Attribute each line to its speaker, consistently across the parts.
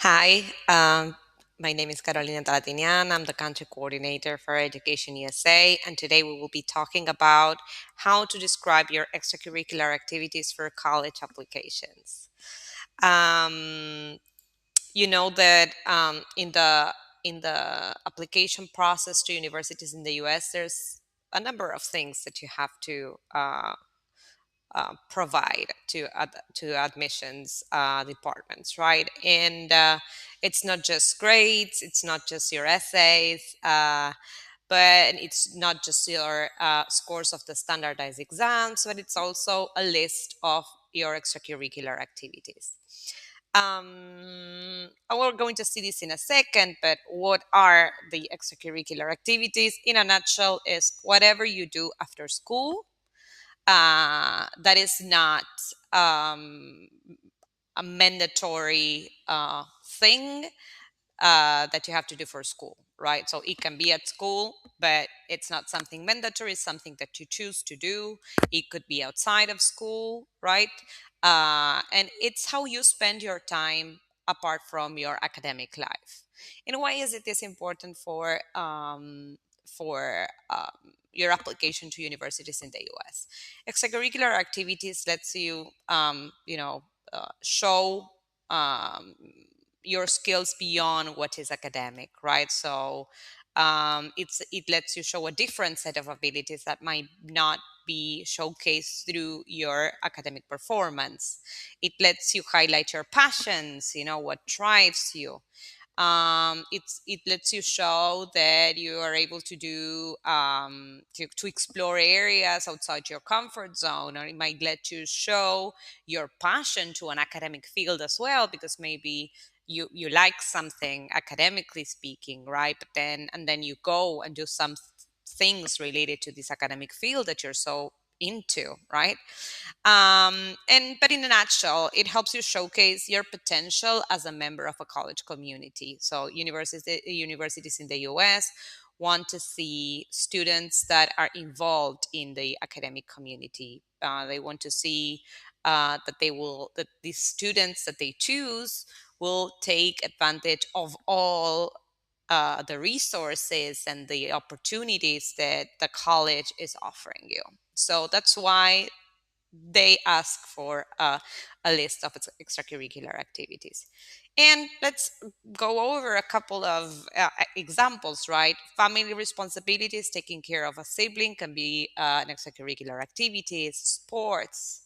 Speaker 1: Hi, my name is Carolina Talatinian. I'm the country coordinator for Education USA, and today we will be talking about how to describe your extracurricular activities for college applications. Um, you know that in the application process to universities in the US, there's a number of things that you have to provide to admissions departments, right? And it's not just grades, it's not just your essays, but it's not just your scores of the standardized exams, but it's also a list of your extracurricular activities. We're going to see this in a second, but what are the extracurricular activities? In a nutshell, is whatever you do after school that is not um, a mandatory thing that you have to do for school, right? So it can be at school, but it's not something mandatory. It's something that you choose to do. It could be outside of school, right? And it's how you spend your time apart from your academic life. And why is it this important for your application to universities in the U.S.? Extracurricular activities lets you, show um, your skills beyond what is academic, right? So it lets you show a different set of abilities that might not be showcased through your academic performance. It lets you highlight your passions, what drives you. It lets you show that you are able to do to explore areas outside your comfort zone, or it might let you show your passion to an academic field as well, because maybe you like something academically speaking, right? But then you go and do some things related to this academic field that you're so into, right? And but in a nutshell, it helps you showcase your potential as a member of a college community. So universities in the US want to see students that are involved in the academic community. They want to see that these students that they choose will take advantage of all the resources and the opportunities that the college is offering you. So that's why they ask for a list of its extracurricular activities. And let's go over a couple of examples, right? Family responsibilities, taking care of a sibling can be an extracurricular activities, sports,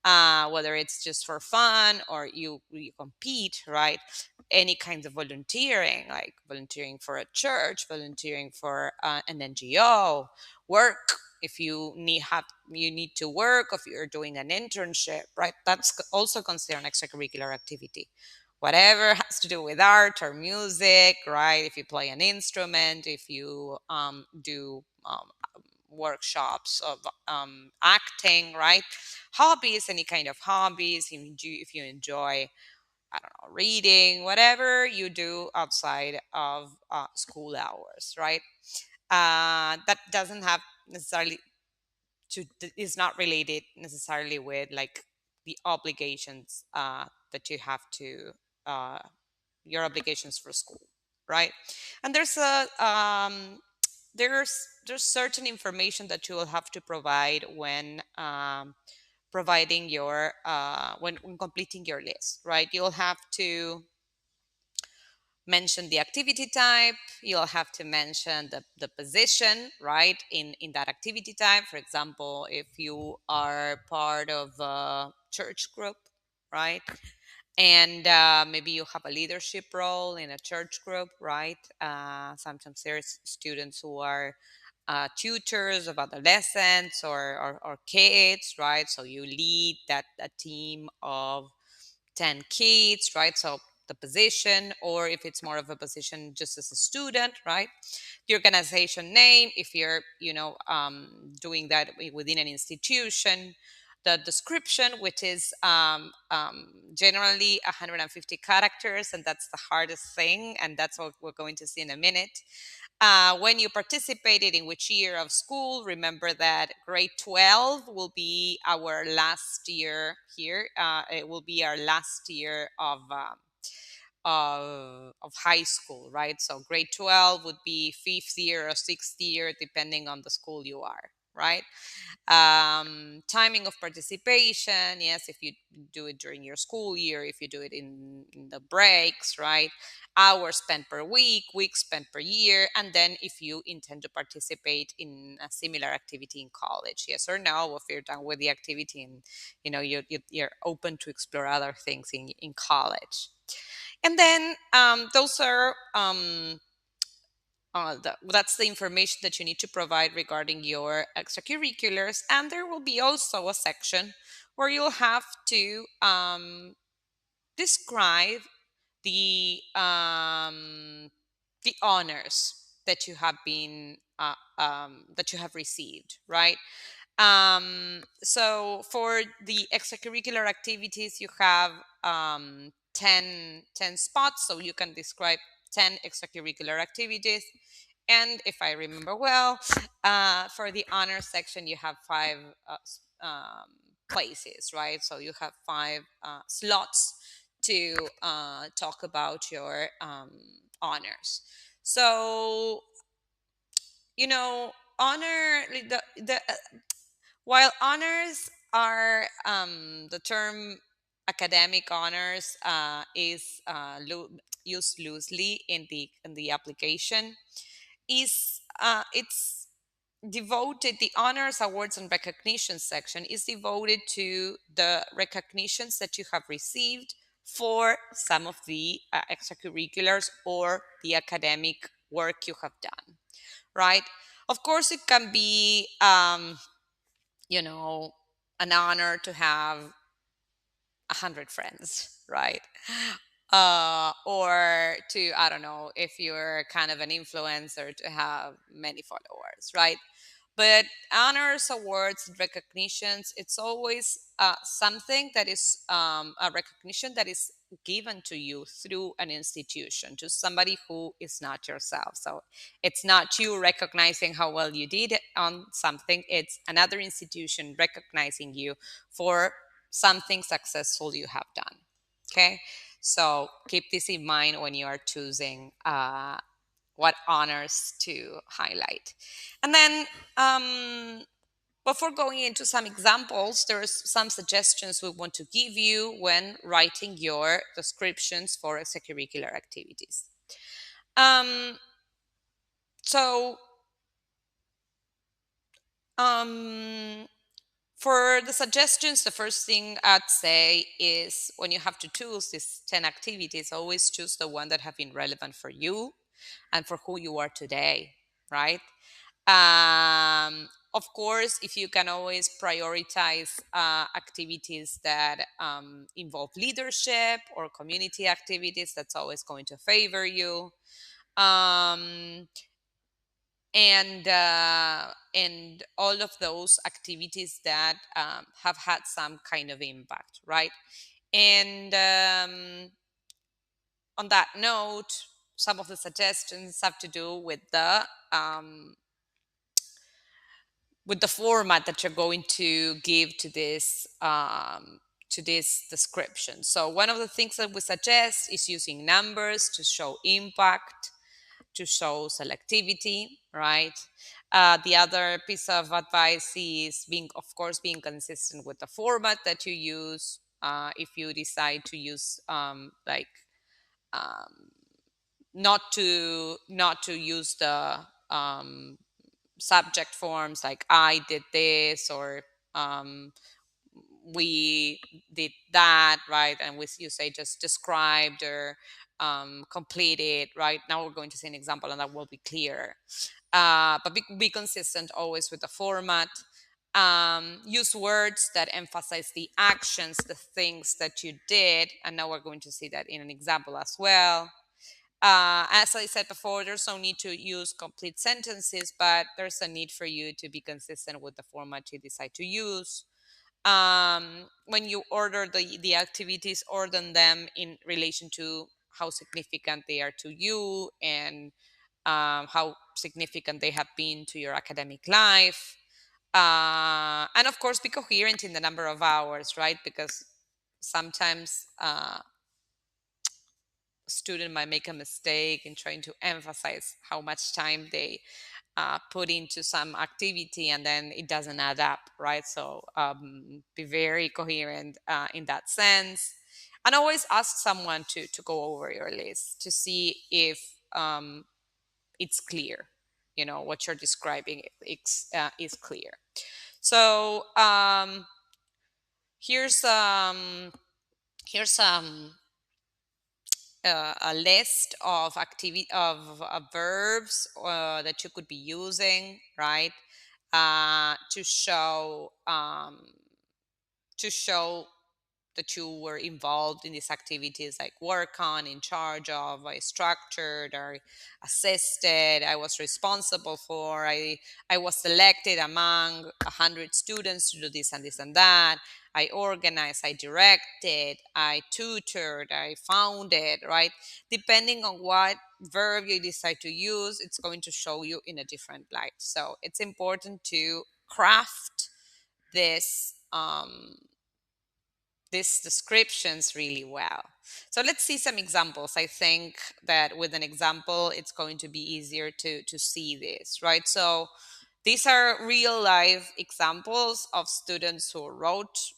Speaker 1: whether it's just for fun or you compete, right? Any kinds of volunteering, like volunteering for a church, volunteering for an NGO, work if you need to work, if you're doing an internship, right? That's also considered an extracurricular activity. Whatever has to do with art or music, right? If you play an instrument, if you do workshops of acting, right? Hobbies, any kind of hobbies. If you enjoy, I don't know, reading, whatever you do outside of school hours, right? That doesn't have necessarily is not related necessarily with like the obligations that you have to uh, your obligations for school, right? And there's certain information that you will have to provide when providing your when completing your list, right? You'll have to mention the activity type. You'll have to mention the position, right, in that activity type. For example, if you are part of a church group, right, and maybe you have a leadership role in a church group, right? Sometimes there's students who are tutors of adolescents or kids, right? So you lead that a team of 10 kids, right? So the position, or if it's more of a position just as a student, right? The organization name, if you're, doing that within an institution. The description, which is generally 150 characters, and that's the hardest thing, and that's what we're going to see in a minute. When you participated in which year of school, remember that grade 12 will be our last year here. It will be our last year of high school, right? So grade 12 would be fifth year or sixth year, depending on the school you are, right? Timing of participation, yes, if you do it during your school year, if you do it in the breaks, right? Hours spent per week, weeks spent per year, and then if you intend to participate in a similar activity in college, yes or no, if you're done with the activity and you're open to explore other things in college. And then those are that's the information that you need to provide regarding your extracurriculars. And there will be also a section where you'll have to describe the honors that you have been that you have received, right? So for the extracurricular activities, you have 10 spots, so you can describe 10 extracurricular activities. And if I remember well, for the honor section, you have five places, right? So you have five slots to talk about your honors. So, honor, while honors are the term academic honors is used loosely in the application, is it's devoted, the honors, awards, and recognitions section is devoted to the recognitions that you have received for some of the extracurriculars or the academic work you have done, right? Of course, it can be you know an honor to have 100 friends, right? Or to, I don't know, if you're kind of an influencer, to have many followers, right? But honors, awards, and recognitions, it's always something that is a recognition that is given to you through an institution, to somebody who is not yourself. So it's not you recognizing how well you did on something, it's another institution recognizing you for something successful you have done. Okay, so keep this in mind when you are choosing what honors to highlight. And then before going into some examples, there's some suggestions we want to give you when writing your descriptions for extracurricular activities. Um, so um, for the suggestions, the first thing I'd say is, when you have to choose these 10 activities, always choose the one that have been relevant for you and for who you are today, right? Of course, if you can always prioritize activities that involve leadership or community activities, that's always going to favor you. Um, and all of those activities that have had some kind of impact, right? And on that note, some of the suggestions have to do with the format that you're going to give to this description. So one of the things that we suggest is using numbers to show impact, to show selectivity, right? The other piece of advice is being consistent with the format that you use. If you decide to use um, not to use the subject forms like I did this, or um, we did that, right? And you say just described or completed, right? Now we're going to see an example and that will be clear. But be consistent always with the format. Use words that emphasize the actions, the things that you did. And now we're going to see that in an example as well. As I said before, there's no need to use complete sentences, but there's a need for you to be consistent with the format you decide to use. When you order the activities, order them in relation to how significant they are to you, and how significant they have been to your academic life. And of course, be coherent in the number of hours, right? Because sometimes student might make a mistake in trying to emphasize how much time they put into some activity, and then it doesn't add up, right? So be very coherent in that sense, and always ask someone to go over your list to see if it's clear. You know, what you're describing is clear. So here's here's a list of activity of verbs that you could be using, right, to show that you were involved in these activities, like work on, in charge of, I structured or assisted, I was responsible for, I was selected among 100 students to do this and this and that, I organized, I directed, I tutored, I founded, right? Depending on what verb you decide to use, it's going to show you in a different light. So it's important to craft this these descriptions really well. So let's see some examples. I think that with an example, it's going to be easier to see this, right? So these are real life examples of students who wrote,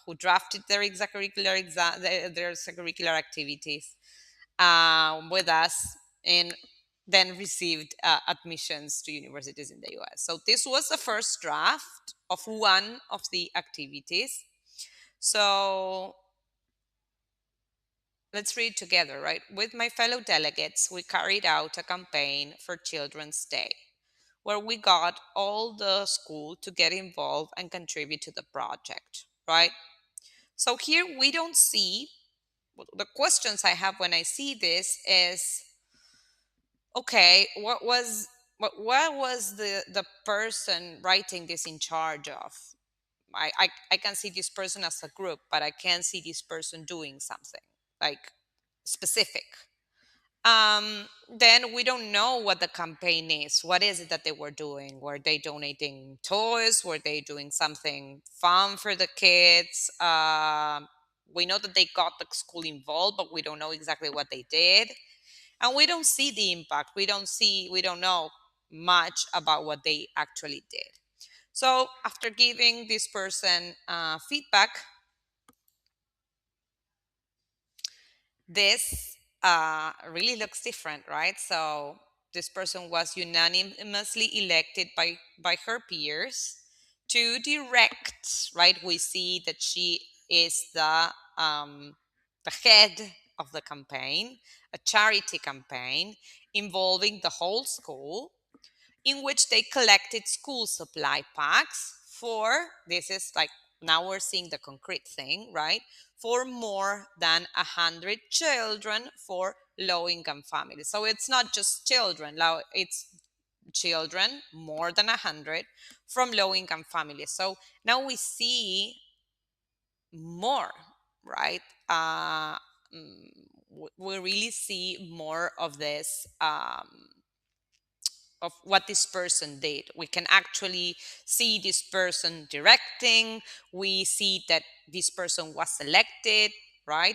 Speaker 1: who drafted their their extracurricular activities with us, and then received admissions to universities in the US. So this was the first draft of one of the activities. So let's read together, right? With my fellow delegates, we carried out a campaign for Children's Day, where we got all the school to get involved and contribute to the project, right? So here we don't see, the questions I have when I see this is, okay, what was the person writing this in charge of? I can see this person as a group, but I can't see this person doing something like specific. Then we don't know what the campaign is. What is it that they were doing? Were they donating toys? Were they doing something fun for the kids? We know that they got the school involved, but we don't know exactly what they did. And we don't see the impact. We don't know much about what they actually did. So after giving this person feedback, this really looks different, right? So this person was unanimously elected by her peers to direct, right? We see that she is the head of the campaign, a charity campaign involving the whole school, in which they collected school supply packs for, this is like, now we're seeing the concrete thing, right? For more than 100 children for low-income families. So it's not just children, it's children, more than 100, from low-income families. So now we see more, right? We really see more of this, of what this person did. We can actually see this person directing. We see that this person was selected, right?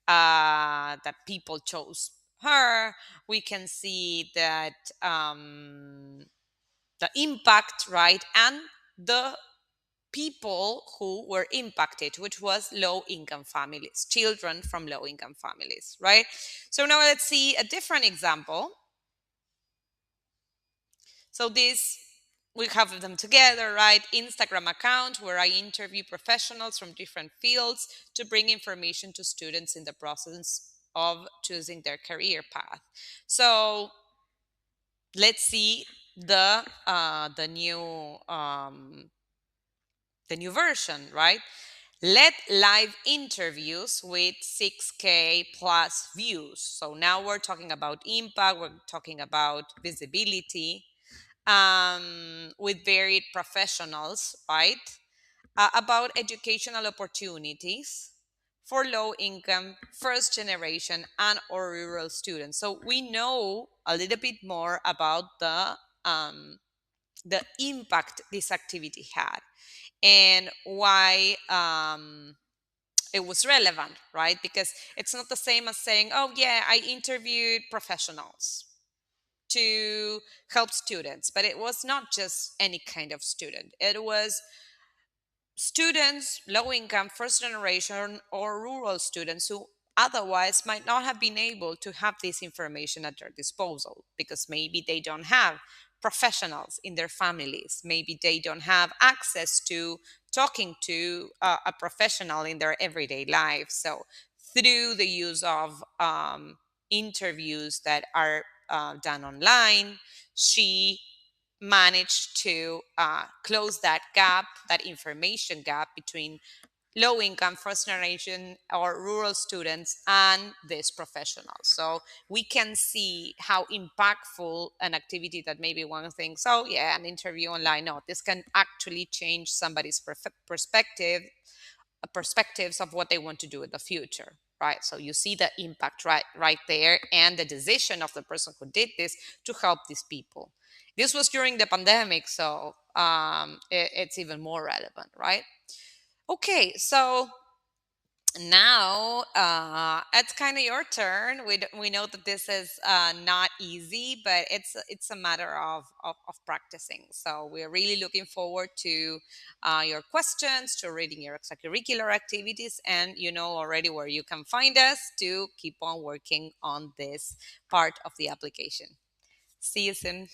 Speaker 1: That people chose her. We can see that the impact, right? And the people who were impacted, which was low-income families, children from low-income families, right? So now let's see a different example. So this, we have them together, right? Instagram account where I interview professionals from different fields to bring information to students in the process of choosing their career path. So let's see the new version, right? Let live interviews with 6K plus views. So now we're talking about impact, we're talking about visibility, with varied professionals, right? About educational opportunities for low income, first generation, and or rural students. So we know a little bit more about the impact this activity had, and why it was relevant, right? Because it's not the same as saying, oh, yeah, I interviewed professionals to help students, but it was not just any kind of student. It was students, low income, first generation, or rural students who otherwise might not have been able to have this information at their disposal because maybe they don't have professionals in their families. Maybe they don't have access to talking to a professional in their everyday life. So, through the use of interviews that are done online, she managed to close that gap, that information gap between low income, first generation, or rural students and these professionals. So we can see how impactful an activity that maybe one thinks, oh, yeah, an interview online. No, this can actually change somebody's perspective, perspectives of what they want to do in the future, right? So you see the impact right there, and the decision of the person who did this to help these people. This was during the pandemic, so it's even more relevant, right? Okay, so now it's kind of your turn. We know that this is not easy, but it's a matter of practicing. So we're really looking forward to your questions, to reading your extracurricular activities, and you know already where you can find us to keep on working on this part of the application. See you soon.